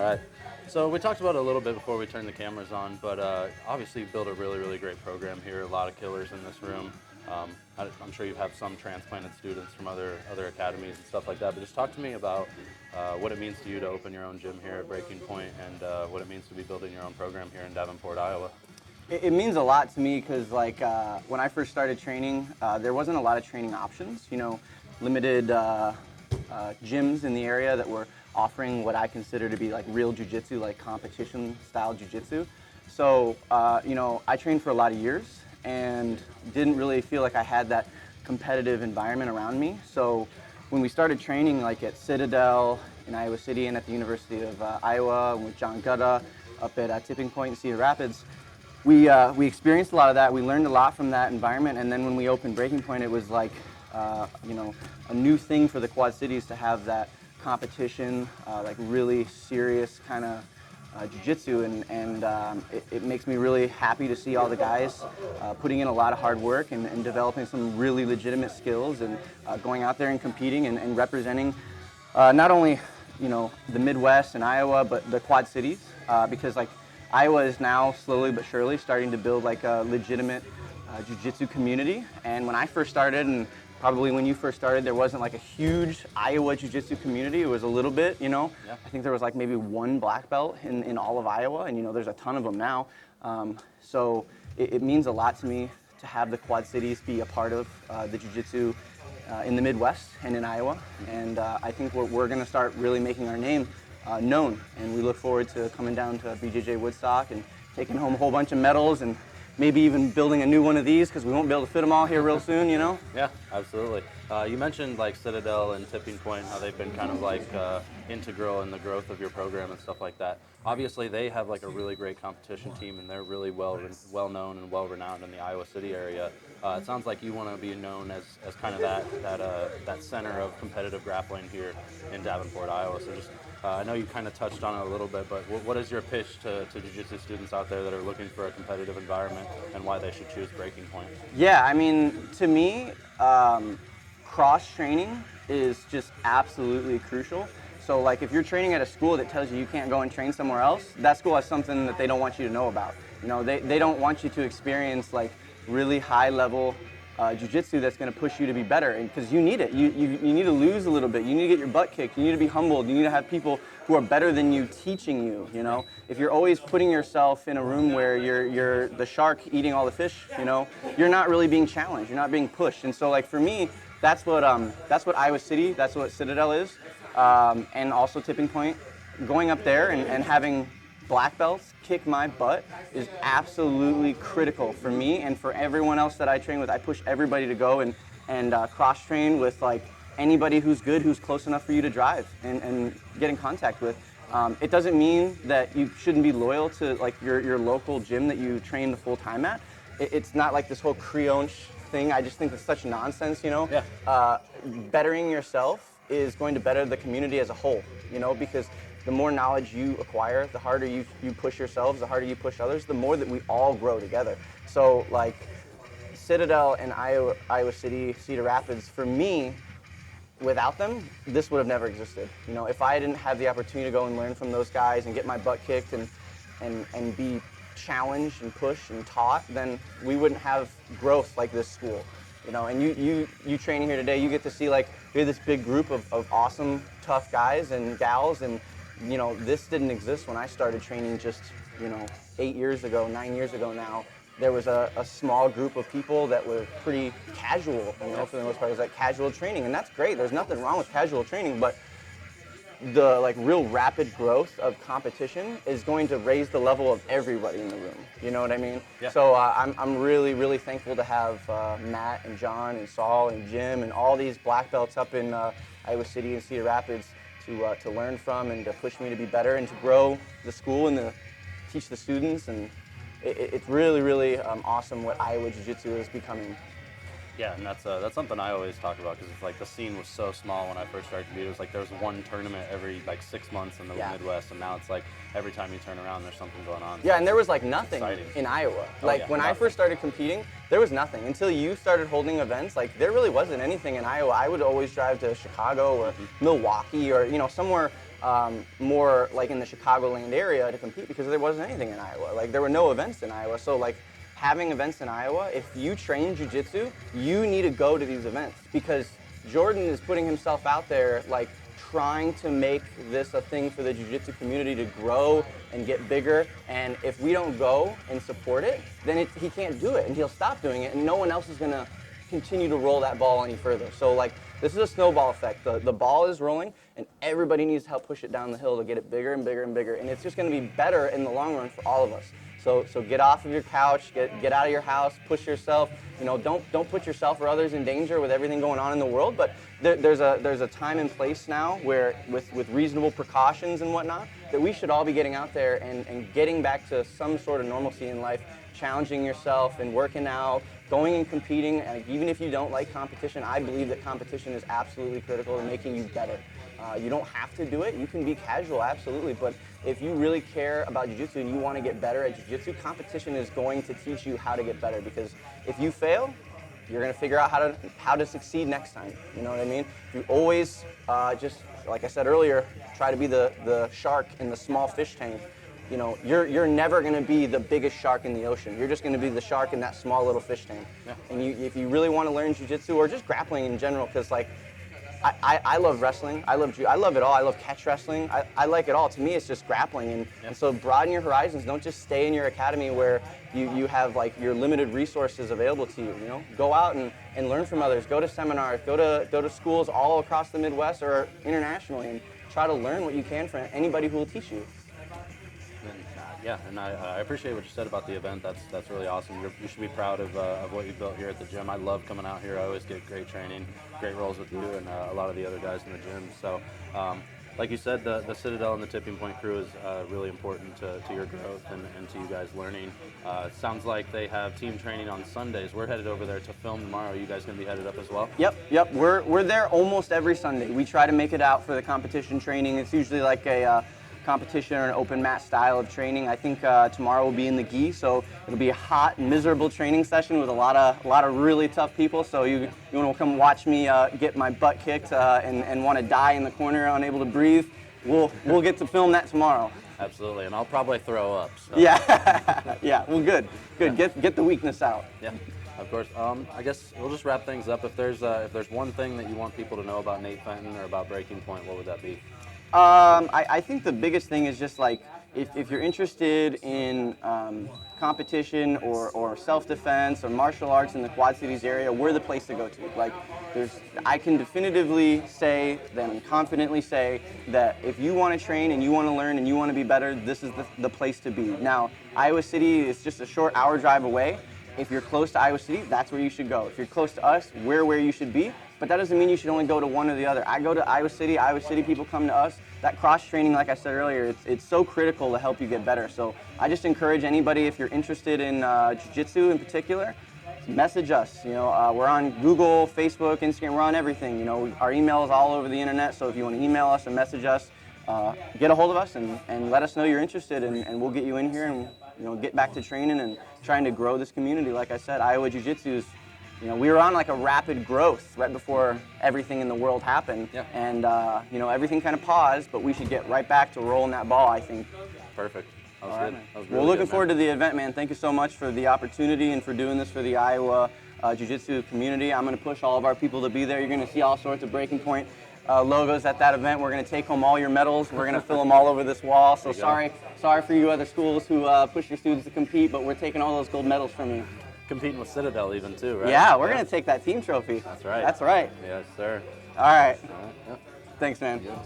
right. So we talked about it a little bit before we turned the cameras on, but obviously you built a really, really great program here. A lot of killers in this room. I'm sure you have some transplanted students from other academies and stuff like that. But just talk to me about what it means to you to open your own gym here at Breaking Point, and what it means to be building your own program here in Davenport, Iowa. It means a lot to me because, like, when I first started training, there wasn't a lot of training options. You know, limited gyms in the area that were offering what I consider to be like real jiu-jitsu, like competition-style jiu-jitsu. So, you know, I trained for a lot of years and didn't really feel like I had that competitive environment around me. So, when we started training, like at Citadel in Iowa City and at the University of Iowa with John Gutta up at Tipping Point in Cedar Rapids, we experienced a lot of that. We learned a lot from that environment, and then when we opened Breaking Point, it was like, you know, a new thing for the Quad Cities to have that competition, like really serious kind of jiu-jitsu, and it makes me really happy to see all the guys putting in a lot of hard work and developing some really legitimate skills and going out there and competing and representing not only, you know, the Midwest and Iowa, but the Quad Cities, because like Iowa is now slowly but surely starting to build like a legitimate jiu-jitsu community. And when I first started, and probably when you first started, there wasn't like a huge Iowa jiu-jitsu community. It was a little bit, you know. Yeah. I think there was like maybe one black belt in all of Iowa, and you know, there's a ton of them now. So it means a lot to me to have the Quad Cities be a part of the jiu-jitsu in the Midwest and in Iowa. And I think we're going to start really making our name known, and we look forward to coming down to BJJ Woodstock and taking home a whole bunch of medals, and maybe even building a new one of these because we won't be able to fit them all here real soon, you know? Yeah, absolutely. You mentioned like Citadel and Tipping Point, how they've been kind of like integral in the growth of your program and stuff like that. Obviously, they have like a really great competition team, and they're really well known and well renowned in the Iowa City area. It sounds like you want to be known as kind of that center of competitive grappling here in Davenport, Iowa. So just I know you kind of touched on it a little bit, but what is your pitch to jiu-jitsu students out there that are looking for a competitive environment, and why they should choose Breaking Point? Yeah, I mean, to me, cross-training is just absolutely crucial. So like if you're training at a school that tells you you can't go and train somewhere else, that school has something that they don't want you to know about. You know, they don't want you to experience like really high-level jiu-jitsu that's going to push you to be better, and because you need it. You need to lose a little bit. You need to get your butt kicked. You need to be humbled. You need to have people who are better than you teaching you. You know, if you're always putting yourself in a room where you're the shark eating all the fish, you know, you're not really being challenged. You're not being pushed. And so, like for me, that's what Iowa City, that's what Citadel is, and also Tipping Point. Going up there and having black belts kick my butt is absolutely critical for me and for everyone else that I train with. I push everybody to go and cross-train with like anybody who's good, who's close enough for you to drive and get in contact with. It doesn't mean that you shouldn't be loyal to like your local gym that you train the full time at. It's not like this whole creonch thing. I just think it's such nonsense, you know? Yeah. Bettering yourself is going to better the community as a whole, you know, because the more knowledge you acquire, the harder you push yourselves, the harder you push others, the more that we all grow together. So like Citadel and Iowa City, Cedar Rapids, for me, without them, this would have never existed. You know, if I didn't have the opportunity to go and learn from those guys and get my butt kicked and be challenged and pushed and taught, then we wouldn't have growth like this school. You know, and you training here today, you get to see like we have this big group of awesome, tough guys and gals, and you know, this didn't exist when I started training just, you know, 8 years ago, 9 years ago now. There was a small group of people that were pretty casual, you know, for the most part. It was like casual training, and that's great. There's nothing wrong with casual training, but the like real rapid growth of competition is going to raise the level of everybody in the room. You know what I mean? Yeah. So I'm really, really thankful to have Matt and John and Saul and Jim and all these black belts up in Iowa City and Cedar Rapids to learn from and to push me to be better and to grow the school and to teach the students. And it's really, really awesome what Iowa Jiu-Jitsu is becoming. Yeah, and that's something I always talk about, because it's like the scene was so small when I first started competing. It was like there was one tournament every like 6 months in the Midwest, and now it's like every time you turn around, there's something going on. Yeah, and there was like nothing in Iowa. Like when I first started competing, there was nothing until you started holding events. Like there really wasn't anything in Iowa. I would always drive to Chicago or Milwaukee or, you know, somewhere more like in the Chicagoland area to compete because there wasn't anything in Iowa. Like there were no events in Iowa. So like having events in Iowa, if you train jiu-jitsu, you need to go to these events because Jordan is putting himself out there like trying to make this a thing for the jiu-jitsu community to grow and get bigger. And if we don't go and support it, then he can't do it and he'll stop doing it and no one else is gonna continue to roll that ball any further. So like this is a snowball effect. The ball is rolling and everybody needs to help push it down the hill to get it bigger and bigger and bigger. And it's just gonna be better in the long run for all of us. So get off of your couch, get out of your house, push yourself. You know, don't put yourself or others in danger with everything going on in the world. But there's a time and place now where with reasonable precautions and whatnot, that we should all be getting out there and getting back to some sort of normalcy in life, challenging yourself and working out, going and competing. And even if you don't like competition, I believe that competition is absolutely critical to making you better. You don't have to do it. You can be casual, absolutely. But if you really care about jiu-jitsu and you want to get better at jiu-jitsu, competition is going to teach you how to get better. Because if you fail, you're going to figure out how to succeed next time. You know what I mean? If you always just, like I said earlier, try to be the shark in the small fish tank, you know, you're never going to be the biggest shark in the ocean. You're just going to be the shark in that small little fish tank. Yeah. And if you really want to learn jiu-jitsu or just grappling in general, because like, I love wrestling. I love it all. I love catch wrestling. I like it all. To me, it's just grappling. And so broaden your horizons. Don't just stay in your academy where you have like your limited resources available to you. You know, go out and learn from others. Go to seminars. Go to schools all across the Midwest or internationally, and try to learn what you can from anybody who will teach you. Yeah, and I appreciate what you said about the event. That's really awesome. You should be proud of what you built here at the gym. I love coming out here. I always get great training, great rolls with you and a lot of the other guys in the gym. So, like you said, the Citadel and the Tipping Point crew is really important to your growth and to you guys learning. It sounds like they have team training on Sundays. We're headed over there to film tomorrow. You guys going to be headed up as well? Yep. We're there almost every Sunday. We try to make it out for the competition training. It's usually like a competition or an open mat style of training. I think tomorrow will be in the gi, so it'll be a hot, miserable training session with a lot of really tough people. So you want to come watch me get my butt kicked and want to die in the corner, unable to breathe. We'll get to film that tomorrow. Absolutely, and I'll probably throw up. So. Yeah, yeah. Well, good. Get the weakness out. Yeah. Of course. I guess we'll just wrap things up. If there's one thing that you want people to know about Nate Fenton or about Breaking Point, what would that be? I think the biggest thing is just like if you're interested in competition or self-defense or martial arts in the Quad Cities area, we're the place to go to. Like, I can definitively say and confidently say that if you want to train and you want to learn and you want to be better, this is the place to be. Now, Iowa City is just a short hour drive away. If you're close to Iowa City, that's where you should go. If you're close to us, we're where you should be. But that doesn't mean you should only go to one or the other. I go to Iowa City people come to us. That cross-training, like I said earlier, it's so critical to help you get better. So I just encourage anybody, if you're interested in jiu-jitsu in particular, message us. You know, we're on Google, Facebook, Instagram, we're on everything. You know, our email is all over the internet, so if you want to email us and message us, get a hold of us and let us know you're interested, and we'll get you in here and, you know, get back to training and trying to grow this community. Like I said, Iowa Jiu-Jitsu is, you know, we were on like a rapid growth right before everything in the world happened. Yeah. And, you know, everything kind of paused, but we should get right back to rolling that ball, I think. Perfect. That was good. That was really well, looking good, forward to the event, man. Thank you so much for the opportunity and for doing this for the Iowa Jiu-Jitsu community. I'm going to push all of our people to be there. You're going to see all sorts of Breaking Point logos at that event. We're going to take home all your medals. We're going to fill them all over this wall. So sorry for you other schools who push your students to compete, but we're taking all those gold medals from you. Competing with Citadel even too, right? Yeah, we're going to take that team trophy. That's right. That's right. Yes, sir. All right. Yeah. Thanks, man. Yeah.